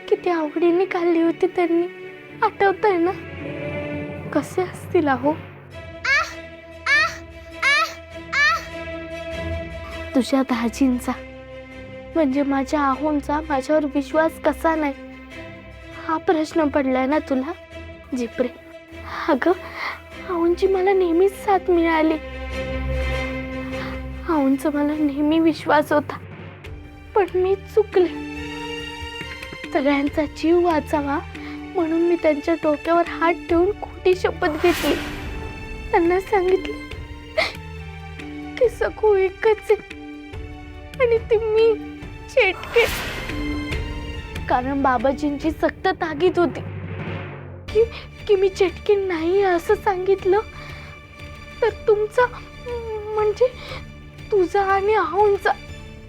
किती आवडीने खाल्ली होती त्यांनी, आठवतंय ना? कसे असतील अहो. तुझ्या दाजींचा म्हणजे माझ्या आहोंचा माझ्यावर विश्वास कसा नाही हा प्रश्न पडलाय ना तुला जिप्रे. अगं आहोंची मला नेहमीच साथ मिळाली. आहोंचा मला नेहमी विश्वास होता, पण मी चुकले. सगळ्यांचा जीव वाचावा म्हणून मी त्यांच्या डोक्यावर हात ठेवून खोटी शपथ घेतली. त्यांना सांगितलं की सखू एकच आहे आणि ती मी चेटके. कारण बाबाजींची सक्त ताकीद होती की मी चेटके नाही असं सांगितलं तर तुमचा म्हणजे तुझा आणि आहोंचा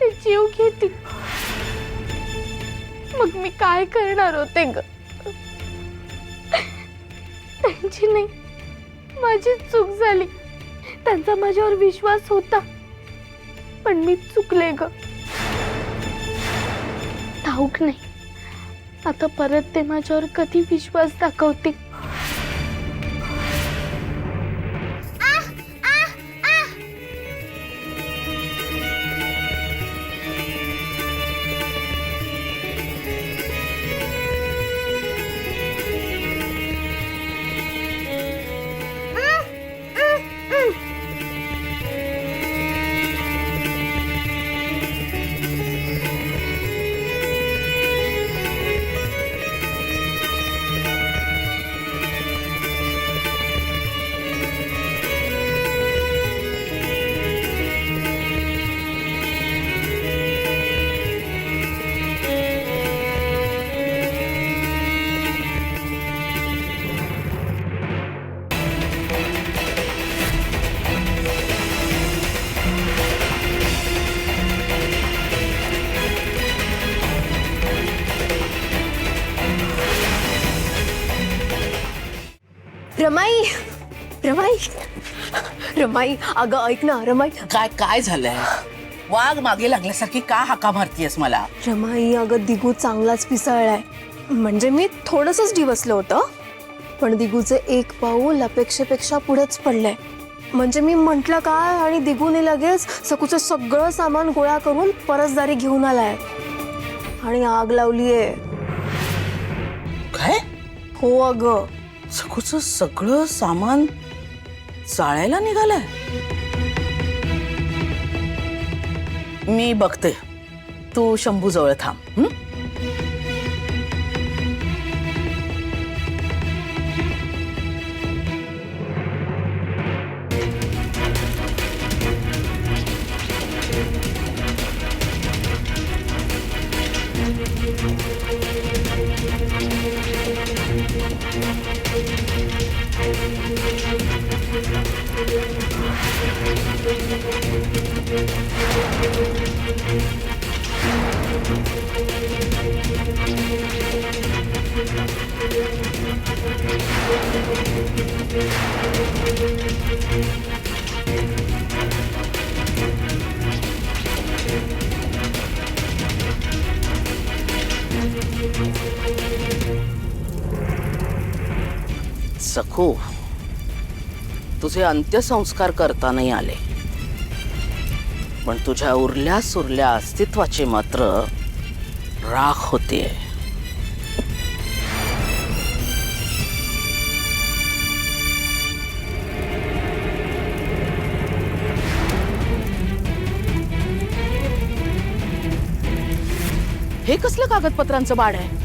ते जीव घेतील. मग मी काय करणार होते ग? त्यांची नाही माझी चूक झाली. त्यांचा माझ्यावर विश्वास होता, पण मी चुकले ग. ठाऊक नाही आता परत ते माझ्यावर कधी विश्वास दाखवतील. रमाई रमाई रमाई अगं ऐक ना रमाई. काय काय झालंय? वाघ मागे लागल्यासारखी का हाका मारतीयस मला? रमाई अगं दिगू चांगलाच पिसळलाय. म्हणजे मी थोडंसंच डिवसलं होतं, पण दिगूचे एक पाऊल अपेक्षेपेक्षा पुढेच पडलंय. म्हणजे मी म्हटलं काय आणि दिगूने लगेच सकूचं सगळं सामान गोळा करून परसदारी घेऊन आलाय आणि आग लावलीये. काय? हो अगं. सखूचं सगळं सामान जाळायला निघालंय? मी बघते, तू शंभू जवळ थांब. सखू, तुझे अंत्यसंस्कार करता नाही आले, पण तुझ्या उरल्या सुरल्या अस्तित्वाची मात्र राख होतीये. हे कसलं कागदपत्रांचं बाड आहे?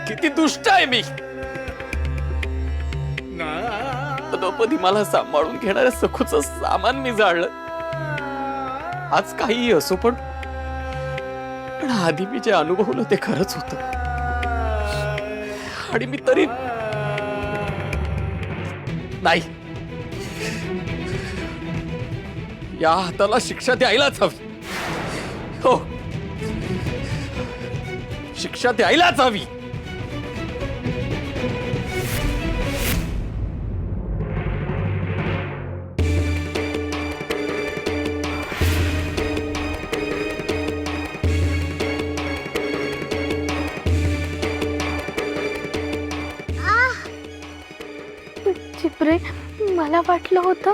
किती दुष्ट आहे मी. पदोपदी मला सांभाळून घेणाऱ्या सखूचं सामान मी जाळलं. आज काही असो पण आधी मी जे अनुभवलं ते खरंच होतं. आणि मी तरी नाही, या हाताला शिक्षा द्यायलाच हवी. हो, शिक्षा द्यायलाच हवी. चिपरे, मला वाटलं होतं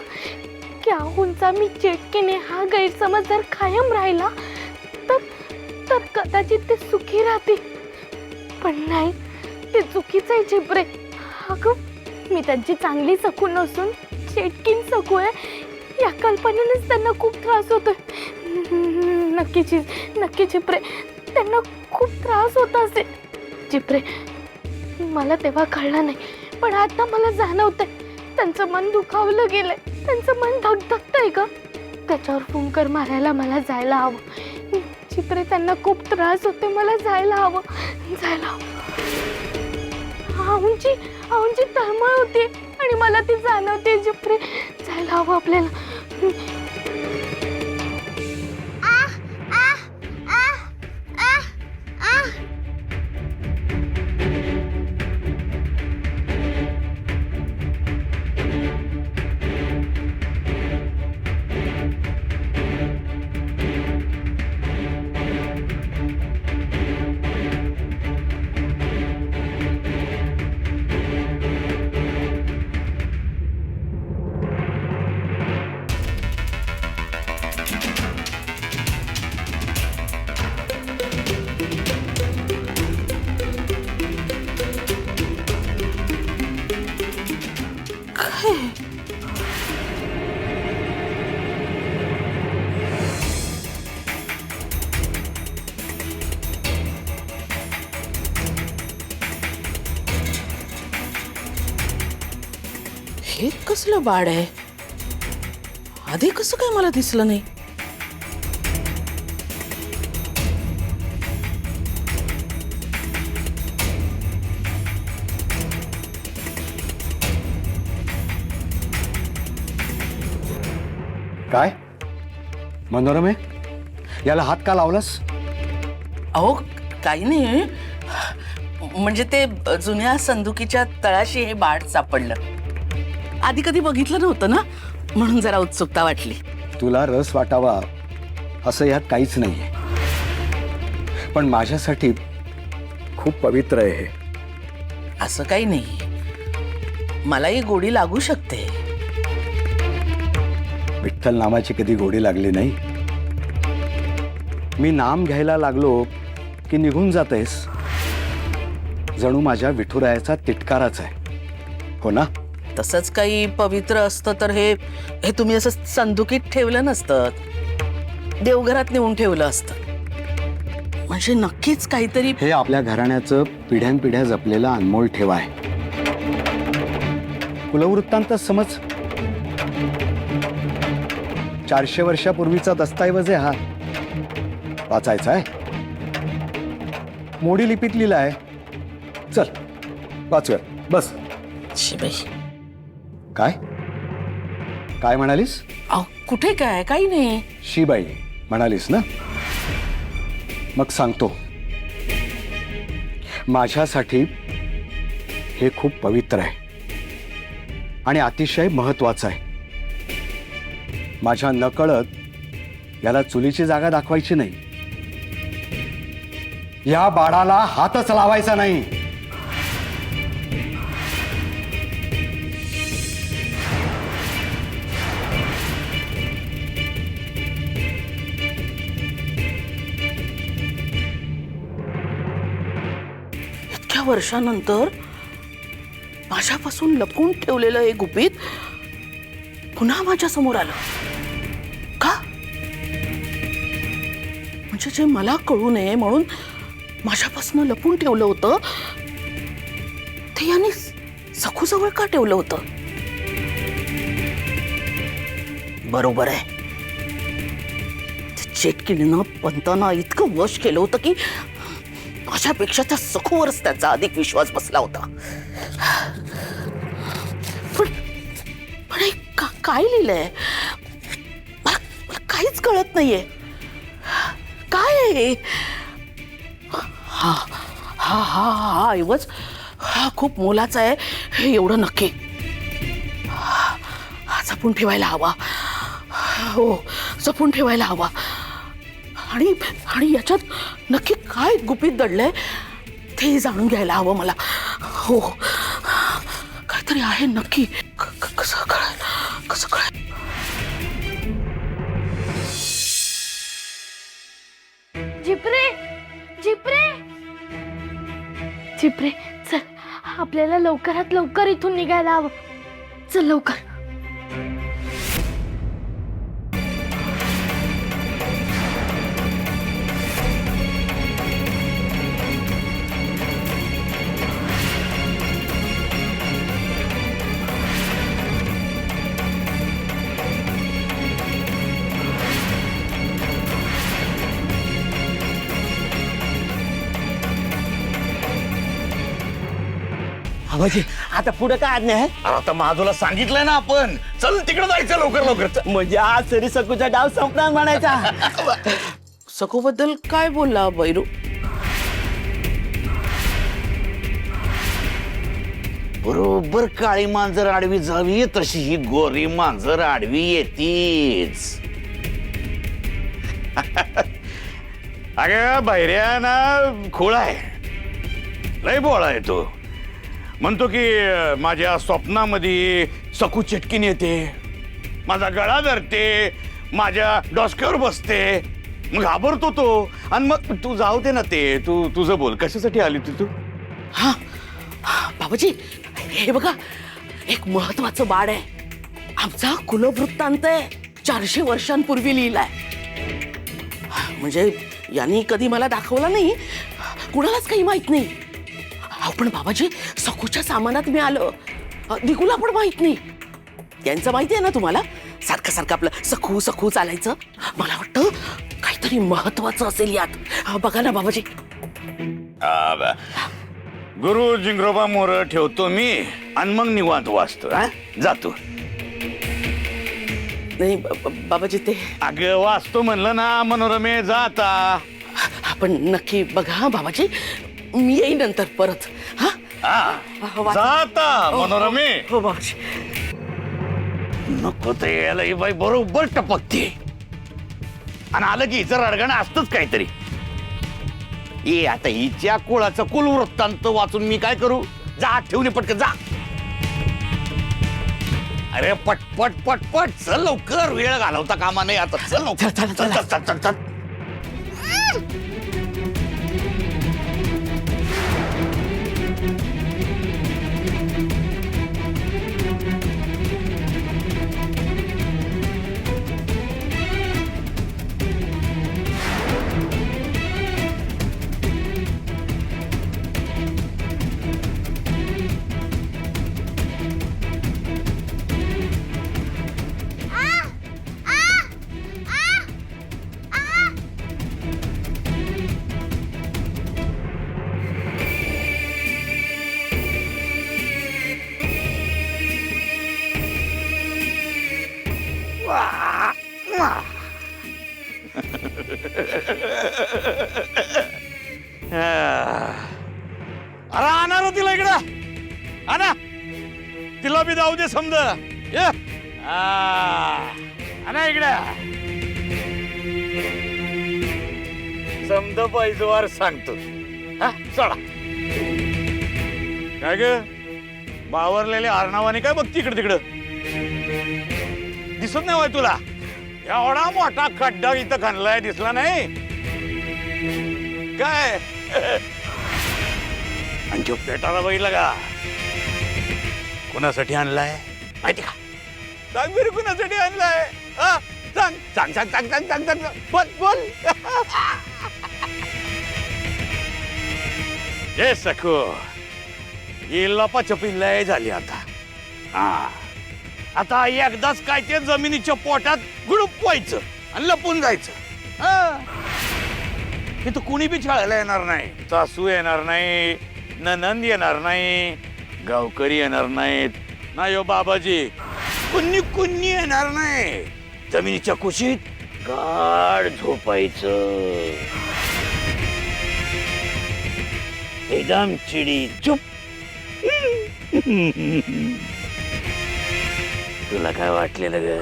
की आहुंचा मी चेटकीने हा गैरसमज जर कायम राहिला तर कदाचित ते सुखी राहतील. पण नाही, ते चुकीचं आहे चिपरे. अगं, मी त्यांची चांगली सखू नसून चेटकीन सखू आहे या कल्पनेनेच त्यांना खूप त्रास होतोय. नक्की चिपरे, त्यांना खूप त्रास होत असेल. चिपरे, मला तेव्हा कळलं नाही, पण आता मला जाणवतंय त्यांचं मन दुखावलं गेलंय. त्यांचं मन धगधगतंय का. त्याच्यावर फुंकर मारायला मला जायला हवं. चिपरे, त्यांना खूप त्रास होते, मला जायला हवं. आऊंची तळमळ होते आणि मला ती जाणवते. चिपरे, जायला हवं आपल्याला. हे कसलं बाळ आहे. आधी कसं काय मला दिसलं नाही. काय मनोरमे, याला हात का लावलास? अहो, काही नाही, म्हणजे ते जुन्या संदुकीच्या तळाशी हे बाळ सापडलं. आधी कधी बघितलं नव्हतं ना, म्हणून जरा उत्सुकता वाटली. तुला रस वाटावा असं यात काहीच नाहीये, पण माझ्यासाठी खूप पवित्र आहे हे. असं काही नाही, मलाही गोडी लागू शकते. विठ्ठल नामाची कधी गोडी लागली नाही. मी नाम घ्यायला लागलो की निघून जातेस. जणू माझ्या विठुरायाचा तिटकाराच आहे, हो ना? तसंच काही पवित्र असतं तर हे तुम्ही असं संदुकीत ठेवलं नसतं, देवघरात नेऊन ठेवलं असतं. म्हणजे नक्कीच काहीतरी. हे आपल्या घराण्याचं पिढ्यानपिढ्या जपलेलं अनमोल ठेवा आहे. कुलवृत्तांत समज. 400 वर्षापूर्वीचा दस्तऐवज आहे हा. वाचायचा आहे, मोडी लिपीत लिहिला आहे. चल वाचूया, बस. शिबाई, काय काय म्हणालीस? अहो, कुठे काय, काही नाही. शिबाई म्हणालीस ना? मग सांगतो, माझ्यासाठी हे खूप पवित्र आहे आणि अतिशय महत्वाचं आहे. माझ्या नकळत याला चुलीची जागा दाखवायची नाही. या बाळाला हातच लावायचा नाही. वर्षानंतर माझ्यापासून लपवून ठेवलेलं हे गुपित पुन्हा माझ्या समोर आलं का? म्हणजे जे मला कळू नये म्हणून माझ्यापासून लपवून ठेवलं होतं ते यांनी सखूजवळ का ठेवलं होतं? बरोबर आहे, चेटकिणीनं पंतांना इतकं वश केलं होतं की माझ्यापेक्षा त्या सखूवरच त्याचा अधिक विश्वास बसला होता. पण हे काय लिहिलंय? मला काहीच कळत नाहीये. काय आहे? हा हा हा हा ऐवज हा खूप मोलाचा आहे हे एवढं नक्की. हा जपून ठेवायला हवा. हो, जपून ठेवायला हवा. आणि याच्यात नक्की काय गुपित दडलंय ते जाणून घ्यायला हवं मला. हो, काहीतरी आहे नक्की. कसं कळेल? कसं कळेल? जिप्रे, जिप्रे, जिप्रे, चल आपल्याला लवकरात लवकर इथून निघायला हवं. चल लवकर. बाबाजी आता पुढे काय आज्ञा आहे? आता महाजूला सांगितलंय ना आपण. चल तिकडे जायचं लवकर लवकर. म्हणजे आज तरी सकूचा डाव संपणार म्हणायचा. सखूबद्दल काय बोलला बैरू? बरोबर काळी मांजर आडवी जावी तशी ही गोरी मांजर आडवी येतीच. अगं बहिऱ्या ना खोळा आहे, लय बोळा आहे तो. म्हणतो की माझ्या स्वप्नामध्ये सकू चटकीन येते, माझा गळा धरते, माझ्या डोसक्यावर बसते. मग घाबरतो तो. आणि मग तू जाऊ दे ना ते. तू तुझं बोल, कशासाठी आली तू? हा बाबाजी, हे बघा एक महत्वाचं बाळ आहे. आमचा कुलवृत्तांत आहे, 400 वर्षांपूर्वी लिहिलाय. म्हणजे यांनी कधी मला दाखवला नाही, कुणालाच काही माहित नाही. पण बाबाजी सकूच्या सामानात मी आलं, दिगूला पण माहित नाही. यांचं माहिती आहे ना तुम्हाला, सारखं सारखं आपलं सखू सखू चालायचं. मला वाटतं काहीतरी महत्वाचं असेल यात. बघा ना बाबाजी. गुरु जिंगरोबा मोर ठेवतो मी आणि मग निवांत वाचतो. जातो. नाही बाबाजी ते. अगं वाचतो म्हणलं ना मनोरमे. जाता आपण नक्की बघा बाबाजी, मी येईन नंतर परत. जाता मनोरमे. हो बाबाजी. नको ते यायला ही बाई बरोबर टपकते. आणि आलं की हिचं रडगाणं असतंच काहीतरी. ए आता हिच्या कुळाचं कुलवृत्तांत वाचून मी काय करू? जा ठेवून पटकन जा. अरे पटपट पटपट चल लवकर, वेळ घालवता कामा नाही आता. चल लवकर. चल, चल, चल चल चल चल. अरे आणा ना तिला इकडं. आणा तिला बी जाऊ दे समज. आणा इकडं. समज पैजवार सांगतो. सोडा. काय ग बावरलेले आरणावाने काय बघती इकडे तिकडं? दिसत नाही होय तुला? एवढा मोठा खड्डा इथं खणलाय, दिसला नाही काय? आणि तो पेटाला बघितला का? कोणासाठी आणलाय माहिती का? सांग बरं कुणासाठी आणलाय? हा? सांग सांग सांग सांग सांग सांग सांग बोल बोल. हे सखू, ही लपाछपी लय झाली आता. हा, आता एकदाच काय ते जमिनीच्या पोटात गुडूप व्हायचं आणि लपून जायचं. हा, इथं कुणी बी छळायला येणार नाही. सासू येणार नाही, ननंद येणार नाही, गावकरी येणार नाहीत, नाही हो बाबाजी, कुणी कुणी येणार नाही. जमिनीच्या कुशीत गाढ झोपायचं, एकदम चिडी चुप. तुला काय वाटलेलं ग?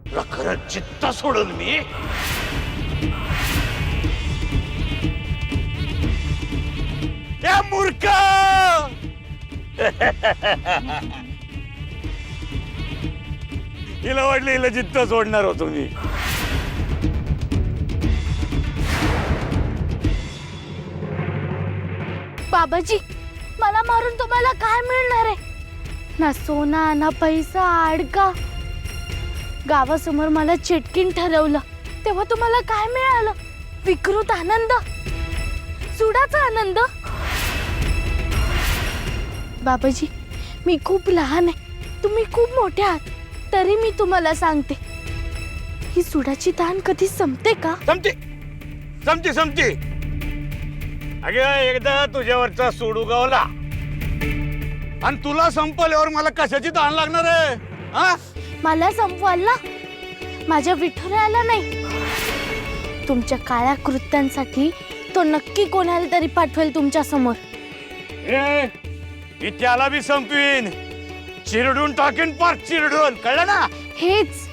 तुला खरंच चित्ता सोडून मी या मूर्ख. हिला वाटलं हिला चित्त सोडणार होतो मी. बाबाजी, मला मारून तुम्हाला काय मिळणार आहे? ना सोना ना पैसा आडका. गावासमोर मला चिटकीन ठरवलं तेव्हा तुम्हाला काय मिळालं? विकृत आनंद, सुडाचा आनंद. बाबाजी, मी खूप लहान आहे, तुम्ही खूप मोठे आहात, तरी मी तुम्हाला सांगते, ही सुडाची ताण कधी संपते का? समती समती समती. अगं एकदा तुझ्यावरचा सोडू गावला आणि तुला संपल्यावर मला कशाची ताण लागणार आहे? हा, मला संपवायला, माझ्या विठुरायाला नाही. तुमच्या काळ्या कृत्यांसाठी तो नक्की कोणाला तरी पाठवेल तुमच्या समोर. मी त्याला बी संपवीन, चिरडून टाकीन, पार चिरडून. कळलं ना? हेच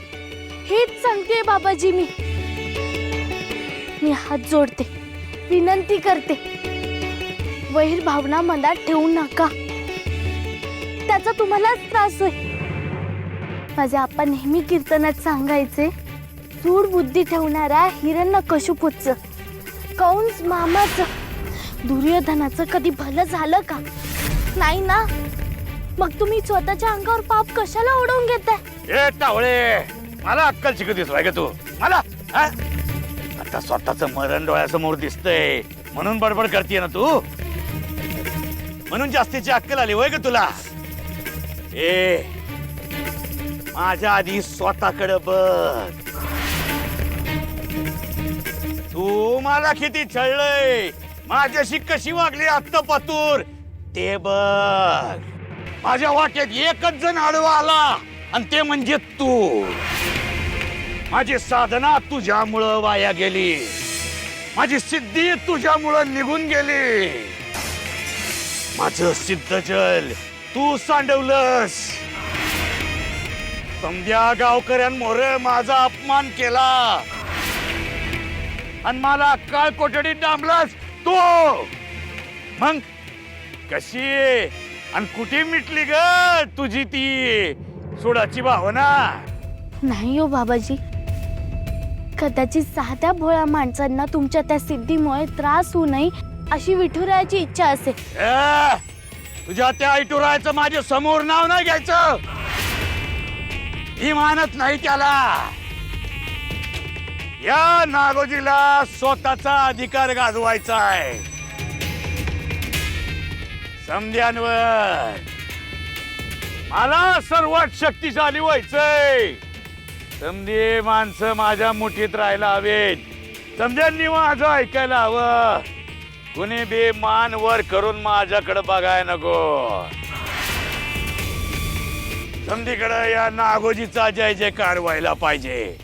हेच सांगते बाबाजी. मी हात जोडते, विनंती करते, वैर भावना मनात ठेवू नका. त्याचा तुम्हालाच त्रास होईल. माझे आप्पा नेहमी कीर्तनात सांगायचे, सूड बुद्धी ठेवणाऱ्या हिरण्यकशिपूचं, कंस मामाचं, दुर्योधनाचं कधी भलं झालं का? नाही ना. मग तुम्ही स्वतःच्या अंगावर पाप कशाला ओढवून घेताय? ए टावळे, मला अक्कल शिकवतेस का तू मला? हा? आता स्वतःच मरण डोळ्यासमोर दिसतंय म्हणून बडबड करतीये ना तू? म्हणून जास्तीची अक्कल आली होय ग तुला? ए, माझ्या आधी स्वतःकडे बघ. तू मला किती छळलंय, माझ्याशी कशी वागली आत्ता पातूर ते बघ. माझ्या वाट्यात एकच जण आडवा आला आणि ते म्हणजे तू. माझी साधना तुझ्यामुळं वाया गेली, माझी सिद्धी तुझ्यामुळं निघून गेली, माझं सिद्धजल तू सांडवलंस. समध्या गावकऱ्यांमोर माझा अपमान केला आणि मला काळ कोठडीत डांबलास तू. मग कशी आणि कुठे मिटली ग तुझी ती सुडाची भावना? नाही हो बाबाजी, कदाचित साध्या भोळ्या माणसांना तुमच्या त्या सिद्धीमुळे त्रास होऊ नये अशी विठुरायाची इच्छा असेल. तुझ्या त्या ऐटुरायचं माझ्या समोर नाव नाही घ्यायचं. ही मानत नाही त्याला. या नागोजीला स्वतःचा अधिकार गाजवायचा आहे समध्यांवर. मला सर्वात शक्तिशाली व्हायचंय. समधी माणसं माझ्या मुठीत राहायला हवेत. समध्यांनी माझं ऐकायला हवं. कुणी बी मान वर करून माझ्याकडे बघाय नको. समधीकडे या नागोजीचा जय जयकार व्हायला पाहिजे.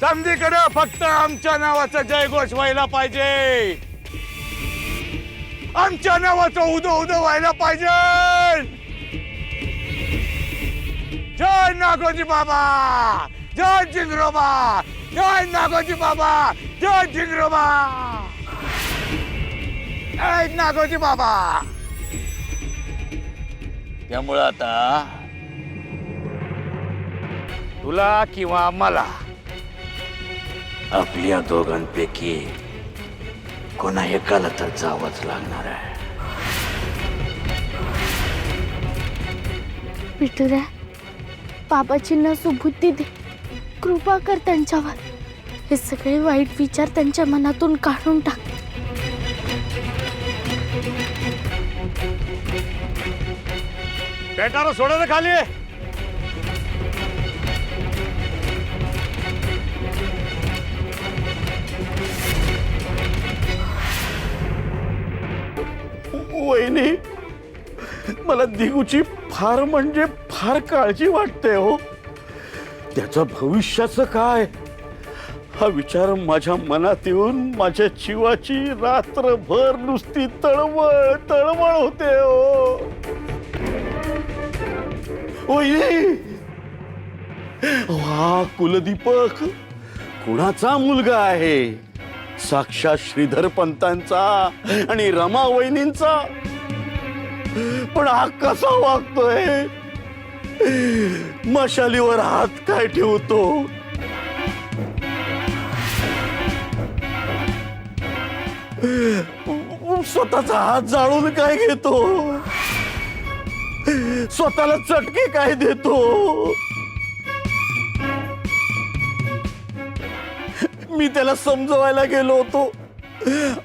समधीकडे फक्त आमच्या नावाचा जयघोष व्हायला पाहिजे. आमच्या नावाचं उदो उदो व्हायला पाहिजे. जय नागोजी बाबा, जय जिंगरोबा, जय नागोजी बाबा, जय जिंगरोबा, जय नागोजी बाबा. त्यामुळं आता तुला किंवा मला आपल्या दोघांपैकी कोणा एकाला तर जावंच लागणार आहे. विठुराय, बाबाजींना सुबुद्धी दे, कृपा कर त्यांच्यावर. हे सगळे वाईट विचार त्यांच्या मनातून काढून टाक. पेटारा सोडा ना खाली. वहिनी, मला दिगूची फार म्हणजे फार काळजी वाटते हो. त्याचं भविष्याचं काय हा विचार माझ्या मनात येऊन माझ्या जीवाची रात्रभर नुसती तळमळ तळमळ होते हो. वहिनी, वा कुलदीपक कुणाचा मुलगा आहे? साक्षात श्रीधर पंतांचा आणि रमा वहिनींचा. पण हा कसा वागतोय? मशालीवर हात काय ठेवतो? स्वतःचा हात जाळून काय घेतो? स्वतःला चटके काय देतो? मी त्याला समजवायला गेलो होतो.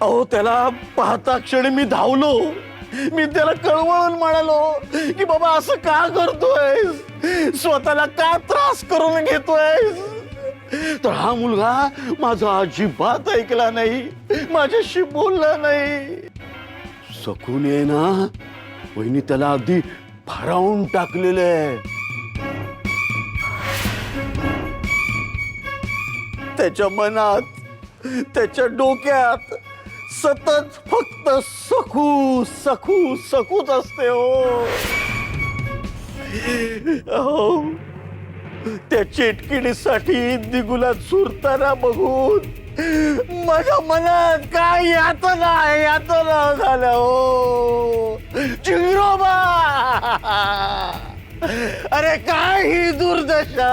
अहो, त्याला पाहता क्षणी मी धावलो. मी त्याला कळवळून म्हणालो की बाबा असं का करतोय, स्वतःला का त्रास करून घेतोय. तर हा मुलगा माझा अजिबात ऐकला नाही, माझ्याशी बोलला नाही. सकून आहे ना वहिनी, त्याला अगदी भारावून टाकलेलं आहे. त्याच्या मनात, त्याच्या डोक्यात सतत फक्त सखू सखू सखूच असते हो. अहो, त्या चेटकिणीसाठी दिगूला चुरताना बघून माझ्या मनात काय यातना झालं हो. चिंगरोबा, अरे काय ही दुर्दशा.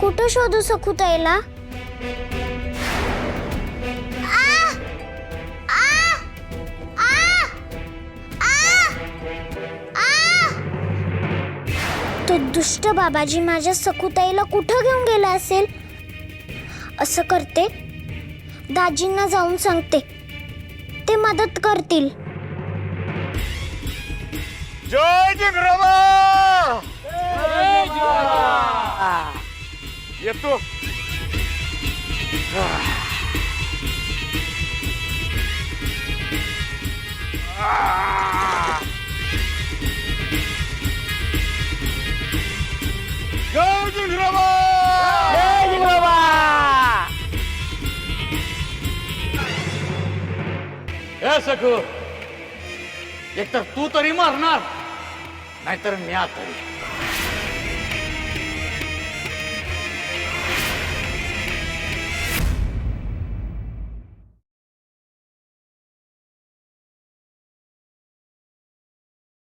कुठं शोधू सकू ताईला? तो दुष्ट बाबाजी माझ्या सखुताईला कुठं घेऊन गेला असेल? असं करते, दाजींना जाऊन सांगते, ते मदत करतील. जय जिगराबा. येतो. जय जिगराबा. जय जिगराबा. हे सखू, एकतर तू तरी मारणार, नाहीतर म्या तरी.